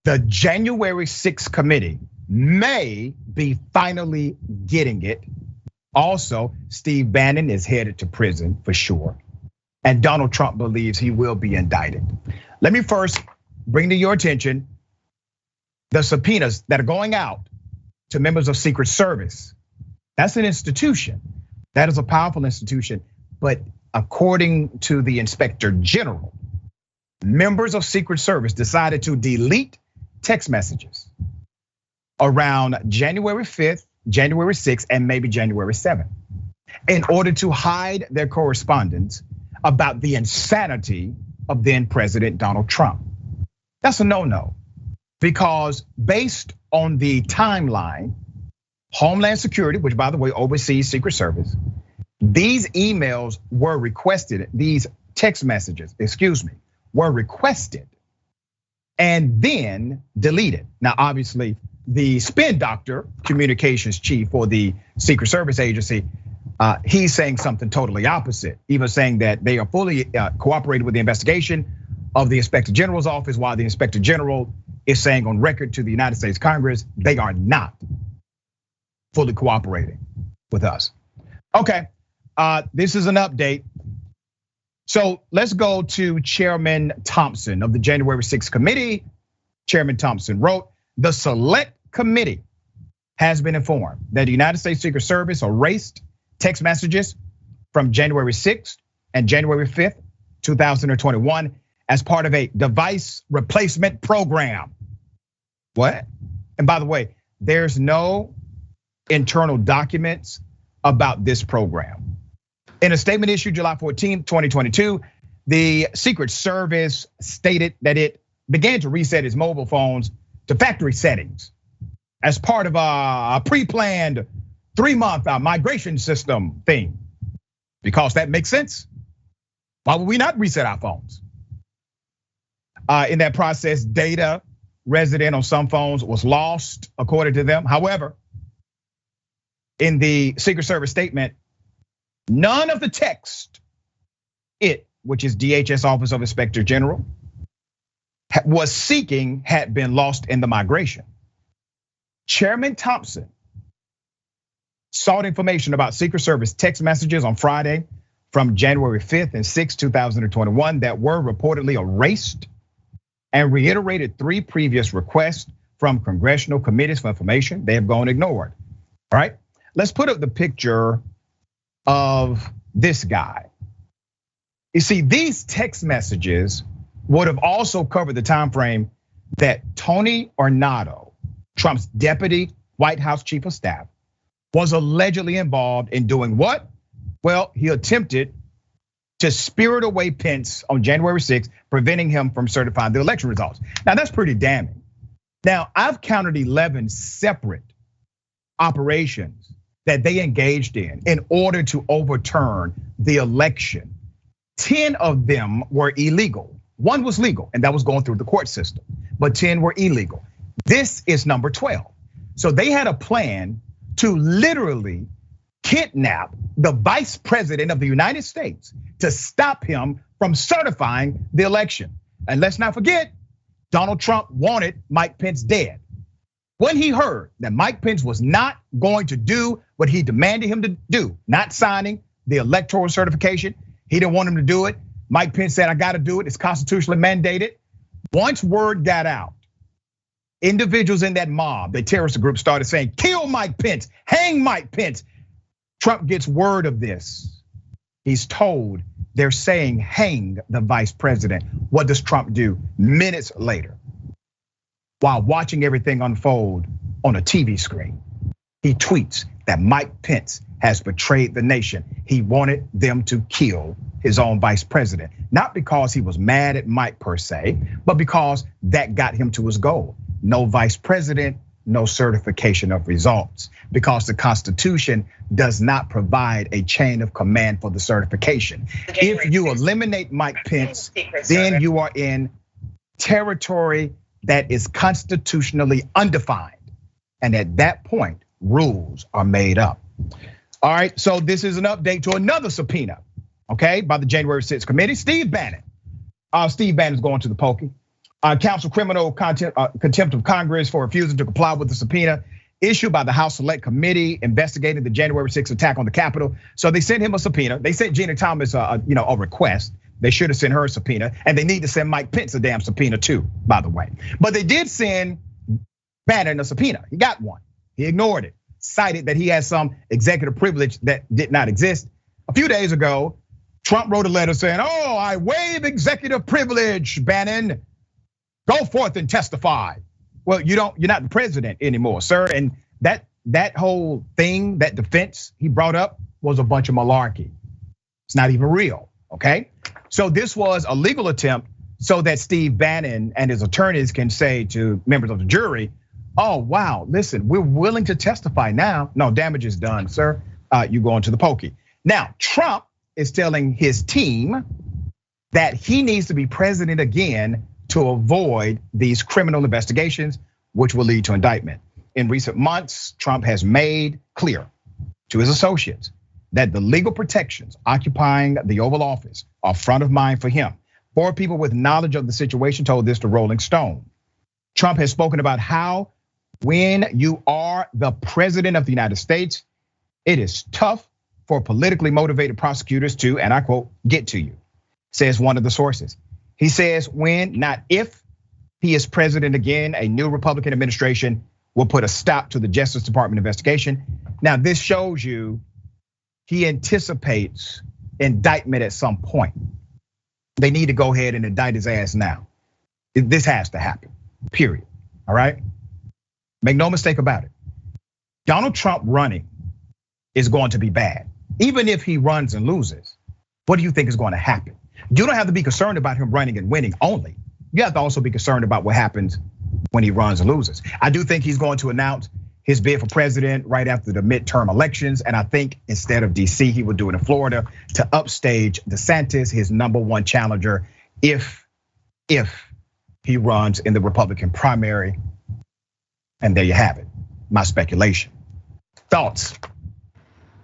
The January 6th committee may be finally getting it. Also, Steve Bannon is headed to prison for sure. And Donald Trump believes he will be indicted. Let me first bring to your attention the subpoenas that are going out to members of Secret Service. That's an institution. That is a powerful institution. But according to the Inspector General, members of Secret Service decided to delete text messages around January 5th, January 6th, and maybe January 7th in order to hide their correspondence about the insanity of then President Donald Trump. That's a no-no, because based on the timeline, Homeland Security, which by the way oversees Secret Service, these emails were requested, these text messages, were requested and then deleted. Now, obviously, the spin doctor, communications chief for the Secret Service agency, he's saying something totally opposite, even saying that they are fully cooperating with the investigation of the Inspector General's office, while the Inspector General is saying on record to the United States Congress, they are not fully cooperating with us. Okay, this is an update. So let's go to Chairman Thompson of the January 6th committee. Chairman Thompson wrote, the select committee has been informed that the United States Secret Service erased text messages from January 6th and January 5th, 2021 as part of a device replacement program. What? And by the way, there's no internal documents about this program. In a statement issued July 14th, 2022, the Secret Service stated that it began to reset its mobile phones to factory settings as part of a pre-planned 3-month migration system thing. Because that makes sense. Why would we not reset our phones? In that process, data resident on some phones was lost, according to them. However, in the Secret Service statement, none of the text, which is DHS Office of Inspector General, was seeking had been lost in the migration. Chairman Thompson sought information about Secret Service text messages on Friday from January 5th and 6th, 2021 that were reportedly erased, and reiterated 3 previous requests from congressional committees for information. They have gone ignored. All right, let's put up the picture of this guy. You see, these text messages would have also covered the time frame that Tony Ornato, Trump's deputy White House chief of staff, was allegedly involved in doing what? Well, he attempted to spirit away Pence on January 6th, preventing him from certifying the election results. Now, that's pretty damning. Now, I've counted 11 separate operations that they engaged in order to overturn the election. 10 of them were illegal. 1 was legal, and that was going through the court system, but 10 were illegal. This is number 12. So they had a plan to literally kidnap the vice president of the United States to stop him from certifying the election. And let's not forget, Donald Trump wanted Mike Pence dead. When he heard that Mike Pence was not going to do what he demanded him to do, not signing the electoral certification, he didn't want him to do it. Mike Pence said, I gotta do it, it's constitutionally mandated. Once word got out, individuals in that mob, the terrorist group, started saying, kill Mike Pence, hang Mike Pence. Trump gets word of this. He's told they're saying hang the vice president. What does Trump do? Minutes later, while watching everything unfold on a TV screen, he tweets that Mike Pence has betrayed the nation. He wanted them to kill his own vice president, not because he was mad at Mike per se, but because that got him to his goal. No vice president, no certification of results, because the Constitution does not provide a chain of command for the certification. If you eliminate Mike Pence, then you are in territory that is constitutionally undefined. And at that point, rules are made up. All right, so this is an update to another subpoena, okay, by the January 6th committee. Steve Bannon. Steve Bannon's going to the pokey. Counsel criminal contempt of Congress for refusing to comply with the subpoena issued by the House Select Committee investigating the January 6th attack on the Capitol. So they sent him a subpoena. They sent Gina Thomas a request. They should have sent her a subpoena, and they need to send Mike Pence a damn subpoena too, by the way. But they did send Bannon a subpoena. He got one. He ignored it, cited that he has some executive privilege that did not exist. A few days ago, Trump wrote a letter saying, "Oh, I waive executive privilege, Bannon. Go forth and testify." Well, you're not the president anymore, sir. And that whole thing, that defense he brought up was a bunch of malarkey. It's not even real, okay? So this was a legal attempt so that Steve Bannon and his attorneys can say to members of the jury, "Oh, wow, listen, we're willing to testify now." No, damage is done, sir. You go into the pokey. Now, Trump is telling his team that he needs to be president again to avoid these criminal investigations, which will lead to indictment. In recent months, Trump has made clear to his associates that the legal protections occupying the Oval Office are front of mind for him. 4 people with knowledge of the situation told this to Rolling Stone. Trump has spoken about how when you are the president of the United States, it is tough for politically motivated prosecutors to, and I quote, "get to you," says one of the sources. He says when, not if, he is president again, a new Republican administration will put a stop to the Justice Department investigation. Now, this shows you he anticipates indictment at some point. They need to go ahead and indict his ass now. This has to happen, period, all right? Make no mistake about it. Donald Trump running is going to be bad. Even if he runs and loses, what do you think is going to happen? You don't have to be concerned about him running and winning only. You have to also be concerned about what happens when he runs and loses. I do think he's going to announce his bid for president right after the midterm elections. And I think instead of DC, he would do it in Florida to upstage DeSantis, his #1 challenger, if he runs in the Republican primary. And there you have it, my speculation. Thoughts?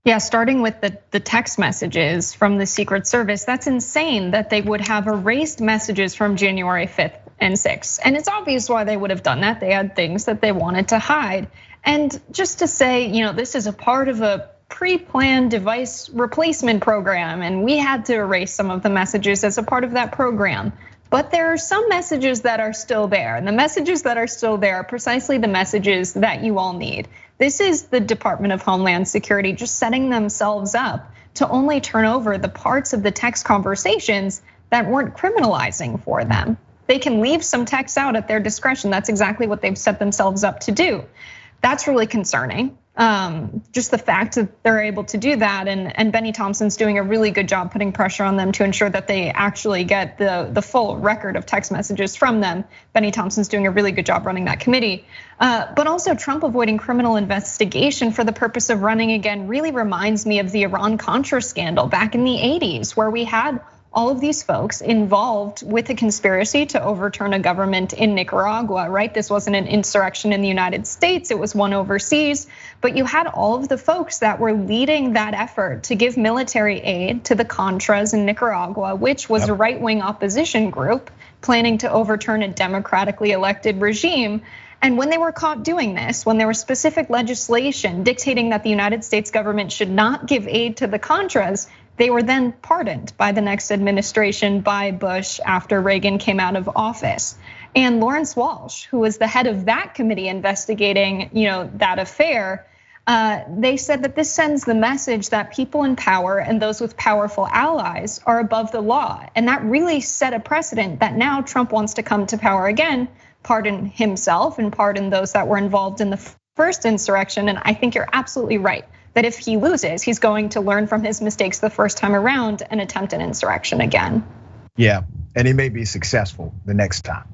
Yeah, starting with the text messages from the Secret Service, that's insane that they would have erased messages from January 5th and 6th. And it's obvious why they would have done that. They had things that they wanted to hide. And just to say, this is a part of a pre-planned device replacement program, and we had to erase some of the messages as a part of that program. But there are some messages that are still there. And the messages that are still there are precisely the messages that you all need. This is the Department of Homeland Security just setting themselves up to only turn over the parts of the text conversations that weren't criminalizing for them. They can leave some text out at their discretion. That's exactly what they've set themselves up to do. That's really concerning. Just the fact that they're able to do that, and Benny Thompson's doing a really good job putting pressure on them to ensure that they actually get the full record of text messages from them. Benny Thompson's doing a really good job running that committee. But also Trump avoiding criminal investigation for the purpose of running again really reminds me of the Iran-Contra scandal back in the 80s, where we had all of these folks involved with a conspiracy to overturn a government in Nicaragua, right? This wasn't an insurrection in the United States, it was one overseas. But you had all of the folks that were leading that effort to give military aid to the Contras in Nicaragua, which was a right-wing opposition group planning to overturn a democratically elected regime. And when they were caught doing this, when there was specific legislation dictating that the United States government should not give aid to the Contras, they were then pardoned by the next administration, by Bush, after Reagan came out of office. And Lawrence Walsh, who was the head of that committee investigating, that affair, they said that this sends the message that people in power and those with powerful allies are above the law. And that really set a precedent that now Trump wants to come to power again, pardon himself and pardon those that were involved in the first insurrection. And I think you're absolutely right that if he loses, he's going to learn from his mistakes the first time around and attempt an insurrection again. Yeah, and he may be successful the next time.